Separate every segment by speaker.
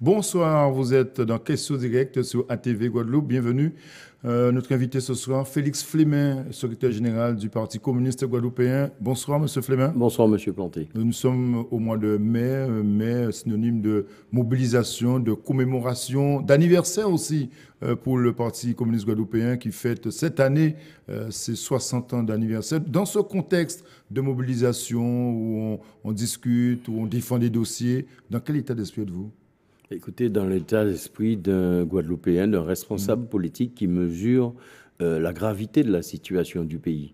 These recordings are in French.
Speaker 1: Bonsoir, vous êtes dans Question Directe sur ATV Guadeloupe. Bienvenue. Notre invité ce soir, Félix Flemin, secrétaire général du Parti communiste guadeloupéen. Bonsoir, monsieur Flemin.
Speaker 2: Bonsoir, monsieur Planté.
Speaker 1: Nous sommes au mois de mai, synonyme de mobilisation, de commémoration, d'anniversaire aussi pour le Parti communiste guadeloupéen qui fête cette année ses 60 ans d'anniversaire. Dans ce contexte de mobilisation où on discute, où on défend des dossiers, dans quel état d'esprit êtes-vous ?
Speaker 2: Écoutez, dans l'état d'esprit d'un Guadeloupéen, d'un responsable politique qui mesure la gravité de la situation du pays.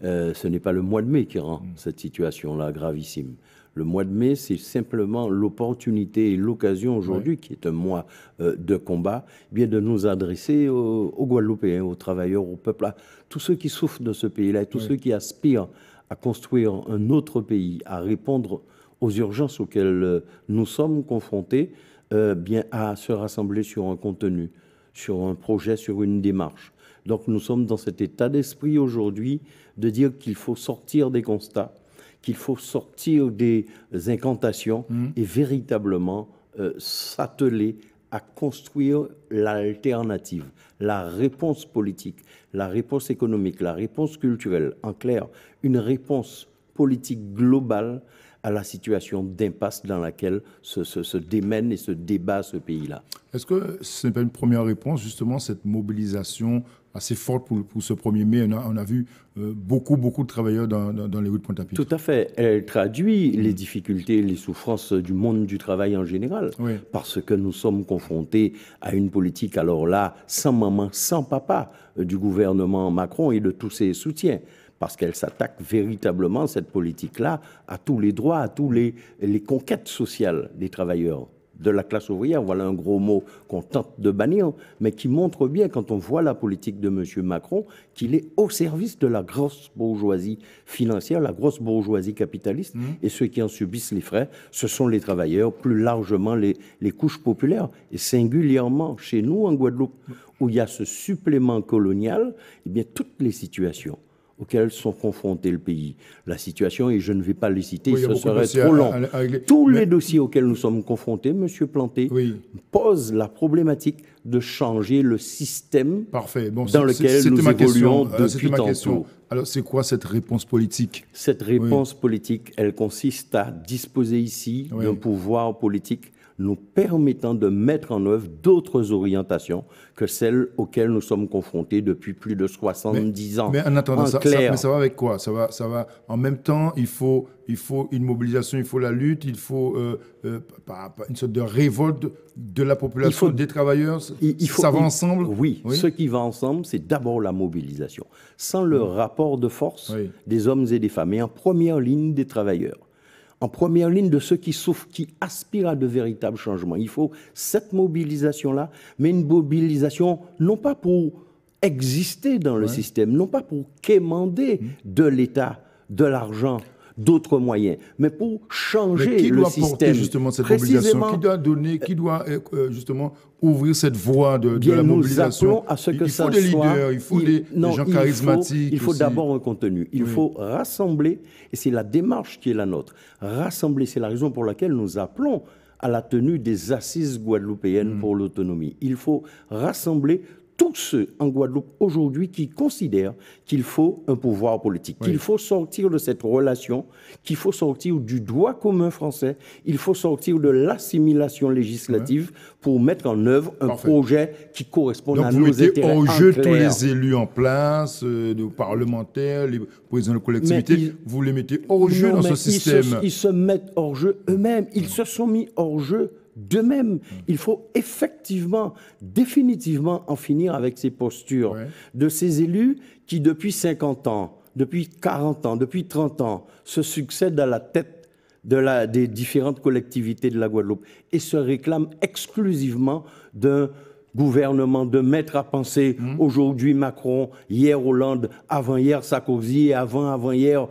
Speaker 2: Ce n'est pas le mois de mai qui rend cette situation-là gravissime. Le mois de mai, c'est simplement l'opportunité et l'occasion aujourd'hui, qui est un mois de combat, bien de nous adresser aux Guadeloupéens, aux travailleurs, au peuple, à tous ceux qui souffrent de ce pays-là et tous ceux qui aspirent à construire un autre pays, à répondre aux urgences auxquelles nous sommes confrontés, bien à se rassembler sur un contenu, sur un projet, sur une démarche. Donc nous sommes dans cet état d'esprit aujourd'hui de dire qu'il faut sortir des constats, qu'il faut sortir des incantations et véritablement s'atteler à construire l'alternative, la réponse politique, la réponse économique, la réponse culturelle. En clair, une réponse politique globale à la situation d'impasse dans laquelle se démène et se débat ce pays-là.
Speaker 1: Est-ce que ce n'est pas une première réponse, justement, cette mobilisation assez forte pour ce 1er mai? On a vu beaucoup de travailleurs dans les rues de Pointe-à-Pitre.
Speaker 2: Tout à fait. Elle traduit les difficultés, les souffrances du monde du travail en général. Parce que nous sommes confrontés à une politique, alors là, sans maman, sans papa, du gouvernement Macron et de tous ses soutiens. Parce qu'elle s'attaque véritablement, cette politique-là, à tous les droits, à tous les conquêtes sociales des travailleurs, de la classe ouvrière. Voilà un gros mot qu'on tente de bannir, mais qui montre bien, quand on voit la politique de M. Macron, qu'il est au service de la grosse bourgeoisie financière, la grosse bourgeoisie capitaliste, et ceux qui en subissent les frais, ce sont les travailleurs, plus largement les couches populaires, et singulièrement chez nous, en Guadeloupe, où il y a ce supplément colonial, eh bien, toutes les situations auxquels sont confrontés le pays. La situation, et je ne vais pas les citer, ce serait trop long. Tous les dossiers auxquels nous sommes confrontés, M. Planté, posent la problématique de changer le système dans lequel nous évoluons depuis tantôt.
Speaker 1: Alors, c'est quoi cette réponse politique?
Speaker 2: Cette réponse politique, elle consiste à disposer ici d'un pouvoir politique nous permettant de mettre en œuvre d'autres orientations que celles auxquelles nous sommes confrontés depuis plus de 70 ans.
Speaker 1: Mais en attendant, ça va avec quoi? Ça va. En même temps, il faut une mobilisation, il faut la lutte, il faut une sorte de révolte de la population, des travailleurs. Ça va ensemble?
Speaker 2: Oui, ce qui va ensemble, c'est d'abord la mobilisation. Sans le rapport de force des hommes et des femmes, et en première ligne des travailleurs, en première ligne de ceux qui souffrent, qui aspirent à de véritables changements. Il faut cette mobilisation-là, mais une mobilisation non pas pour exister dans le système, non pas pour quémander de l'État, de l'argent, d'autres moyens, mais pour changer le système.
Speaker 1: Qui doit porter justement cette mobilisation? Qui doit donner, qui doit justement ouvrir cette voie de la mobilisation?
Speaker 2: Nous appelons à ce que ça soit...
Speaker 1: Il faut des leaders, il faut des gens charismatiques.
Speaker 2: Il faut d'abord un contenu. Il faut rassembler, et c'est la démarche qui est la nôtre. Rassembler, c'est la raison pour laquelle nous appelons à la tenue des assises guadeloupéennes pour l'autonomie. Il faut rassembler tous ceux en Guadeloupe aujourd'hui qui considèrent qu'il faut un pouvoir politique, qu'il faut sortir de cette relation, qu'il faut sortir du droit commun français, il faut sortir de l'assimilation législative pour mettre en œuvre un projet qui corresponde à nos intérêts.
Speaker 1: Donc vous mettez hors jeu tous les élus en place, les parlementaires, les présidents de collectivités, vous les mettez hors jeu dans ce système.
Speaker 2: Ils se mettent hors jeu eux-mêmes, ils se sont mis hors jeu d'eux-mêmes. Il faut effectivement, définitivement en finir avec ces postures de ces élus qui, depuis 50 ans, depuis 40 ans, depuis 30 ans, se succèdent à la tête des différentes collectivités de la Guadeloupe et se réclament exclusivement d'un gouvernement de maître à penser. Aujourd'hui Macron, hier Hollande, avant-hier Sarkozy et avant-hier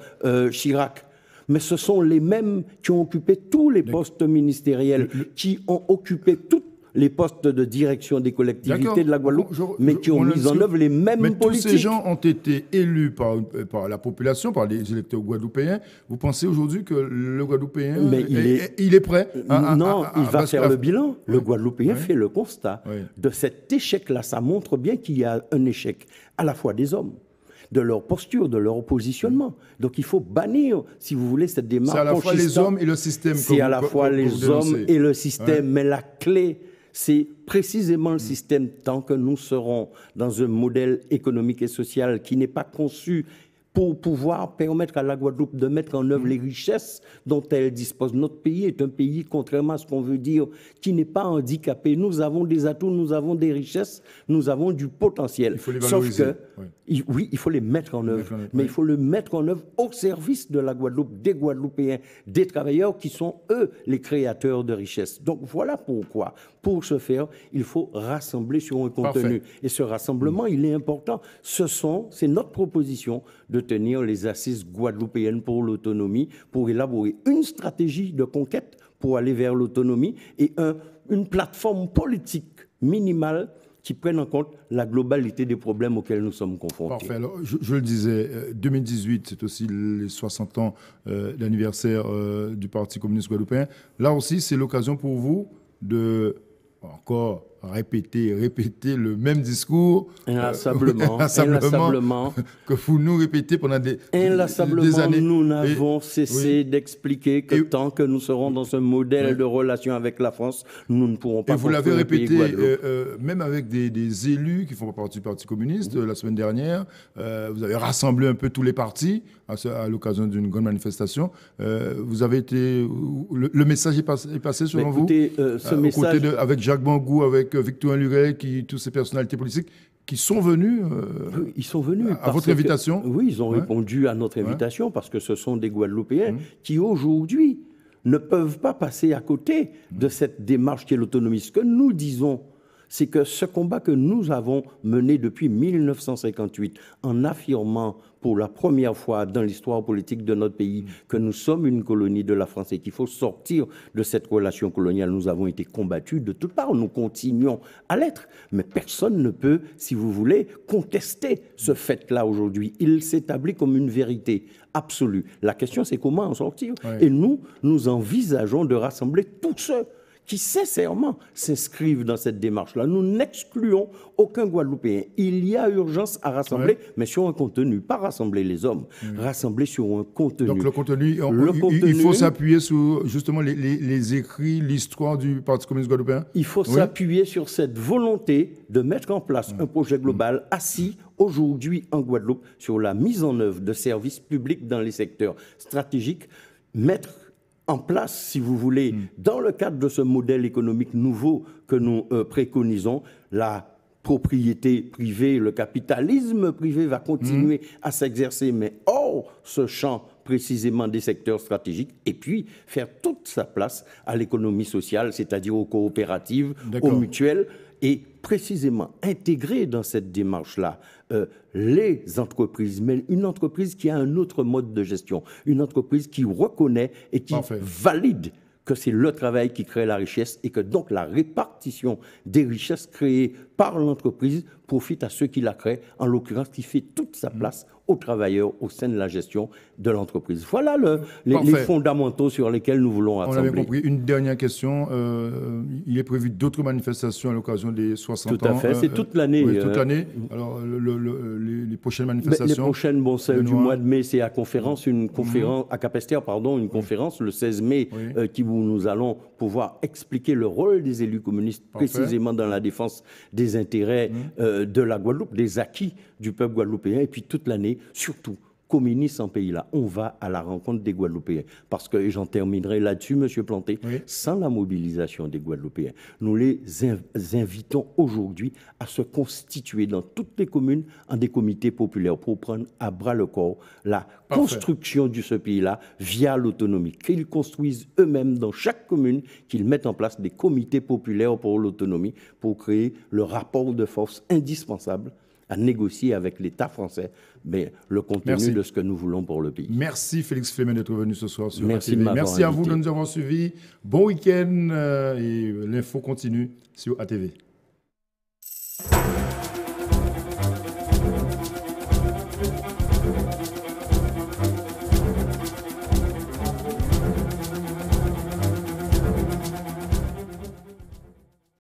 Speaker 2: Chirac. Mais ce sont les mêmes qui ont occupé tous les postes ministériels, qui ont occupé toute les postes de direction des collectivités de la Guadeloupe, mais qui ont mis en œuvre les mêmes
Speaker 1: mais
Speaker 2: politiques.
Speaker 1: Tous ces gens ont été élus par la population, par les électeurs guadeloupéens. Vous pensez aujourd'hui que le Guadeloupéen il est prêt
Speaker 2: Non, il va faire le bilan. Le Guadeloupéen fait le constat de cet échec-là. Ça montre bien qu'il y a un échec à la fois des hommes, de leur posture, de leur positionnement. Donc il faut bannir, si vous voulez, cette démarche.
Speaker 1: C'est à la fois les hommes et le système.
Speaker 2: C'est à la fois les hommes et le système, mais la clé, c'est précisément le système. Tant que nous serons dans un modèle économique et social qui n'est pas conçu pour pouvoir permettre à la Guadeloupe de mettre en œuvre les richesses dont elle dispose. Notre pays est un pays, contrairement à ce qu'on veut dire, qui n'est pas handicapé. Nous avons des atouts, nous avons des richesses, nous avons du potentiel.
Speaker 1: Il faut les valoriser.
Speaker 2: Sauf que, oui, il faut les mettre en œuvre. Mais il faut le mettre en œuvre au service de la Guadeloupe, des Guadeloupéens, des travailleurs qui sont, eux, les créateurs de richesses. Donc voilà pourquoi, pour ce faire, il faut rassembler sur un contenu. Et ce rassemblement, il est important. C'est notre proposition de tenir les assises guadeloupéennes pour l'autonomie, pour élaborer une stratégie de conquête pour aller vers l'autonomie et une plateforme politique minimale qui prenne en compte la globalité des problèmes auxquels nous sommes confrontés.
Speaker 1: Parfait. Alors, je le disais, 2018, c'est aussi les 60 ans d'anniversaire du Parti communiste guadeloupéen. Là aussi, c'est l'occasion pour vous de encore répéter le même discours.
Speaker 2: Inlassablement.
Speaker 1: Que vous nous répétez pendant des années.
Speaker 2: Nous n'avons cessé d'expliquer que tant que nous serons dans ce modèle de relation avec la France, nous ne pourrons pas...
Speaker 1: Et vous l'avez répété, même avec des élus qui font partie du Parti communiste, la semaine dernière. Vous avez rassemblé un peu tous les partis à l'occasion d'une grande manifestation. Vous avez été... Le message est passé selon vous,
Speaker 2: ce message...
Speaker 1: avec Jacques Bangou, avec Victor Luret, toutes ces personnalités politiques qui sont venus,
Speaker 2: ils sont venus
Speaker 1: à votre invitation.
Speaker 2: Oui, ils ont répondu à notre invitation parce que ce sont des Guadeloupéens qui aujourd'hui ne peuvent pas passer à côté de cette démarche qui est l'autonomie. Ce que nous disons, c'est que ce combat que nous avons mené depuis 1958 en affirmant pour la première fois dans l'histoire politique de notre pays que nous sommes une colonie de la France et qu'il faut sortir de cette relation coloniale. Nous avons été combattus de toutes parts, nous continuons à l'être, mais personne ne peut, si vous voulez, contester ce fait-là aujourd'hui. Il s'établit comme une vérité absolue. La question, c'est comment en sortir. Et nous envisageons de rassembler tous ceux qui sincèrement s'inscrivent dans cette démarche-là. Nous n'excluons aucun Guadeloupéen. Il y a urgence à rassembler, mais sur un contenu, pas rassembler les hommes, rassembler sur un contenu.
Speaker 1: Donc le contenu, il faut s'appuyer sur justement les écrits, l'histoire du Parti communiste guadeloupéen.
Speaker 2: Il faut s'appuyer sur cette volonté de mettre en place un projet global assis aujourd'hui en Guadeloupe sur la mise en œuvre de services publics dans les secteurs stratégiques, mettre en place, si vous voulez, dans le cadre de ce modèle économique nouveau que nous préconisons, la propriété privée, le capitalisme privé va continuer à s'exercer, mais hors ce champ précisément des secteurs stratégiques, et puis faire toute sa place à l'économie sociale, c'est-à-dire aux coopératives, aux mutuelles, et précisément intégrer dans cette démarche-là les entreprises, mais une entreprise qui a un autre mode de gestion, une entreprise qui reconnaît et qui valide que c'est le travail qui crée la richesse et que donc la répartition des richesses créées par l'entreprise profite à ceux qui la créent, en l'occurrence qui fait toute sa place aux travailleurs au sein de la gestion de l'entreprise. Voilà les fondamentaux sur lesquels nous voulons rassembler.
Speaker 1: On avait compris. Une dernière question. Il est prévu d'autres manifestations à l'occasion des 60 ans.
Speaker 2: Tout à fait. C'est toute l'année.
Speaker 1: Oui, toute l'année. Alors, les prochaines manifestations.
Speaker 2: Les prochaines, celle du mois de mai, c'est à conférence, à Capesterre, une conférence le 16 mai, où nous allons pouvoir expliquer le rôle des élus communistes précisément dans la défense des intérêts de la Guadeloupe, des acquis du peuple guadeloupéen, et puis toute l'année, surtout, communiste en pays-là, on va à la rencontre des Guadeloupéens. Parce que, et j'en terminerai là-dessus, Monsieur Planté, sans la mobilisation des Guadeloupéens, nous les invitons aujourd'hui à se constituer dans toutes les communes en des comités populaires pour prendre à bras le corps la construction de ce pays-là via l'autonomie. Qu'ils construisent eux-mêmes dans chaque commune, qu'ils mettent en place des comités populaires pour l'autonomie, pour créer le rapport de force indispensable à négocier avec l'État français mais le contenu de ce que nous voulons pour le pays.
Speaker 1: Merci Félix Flemen d'être venu ce soir sur
Speaker 2: Merci
Speaker 1: ATV.
Speaker 2: de m'avoir
Speaker 1: Merci à vous
Speaker 2: invité.
Speaker 1: de nous avoir suivis. Bon week-end et l'info continue sur ATV.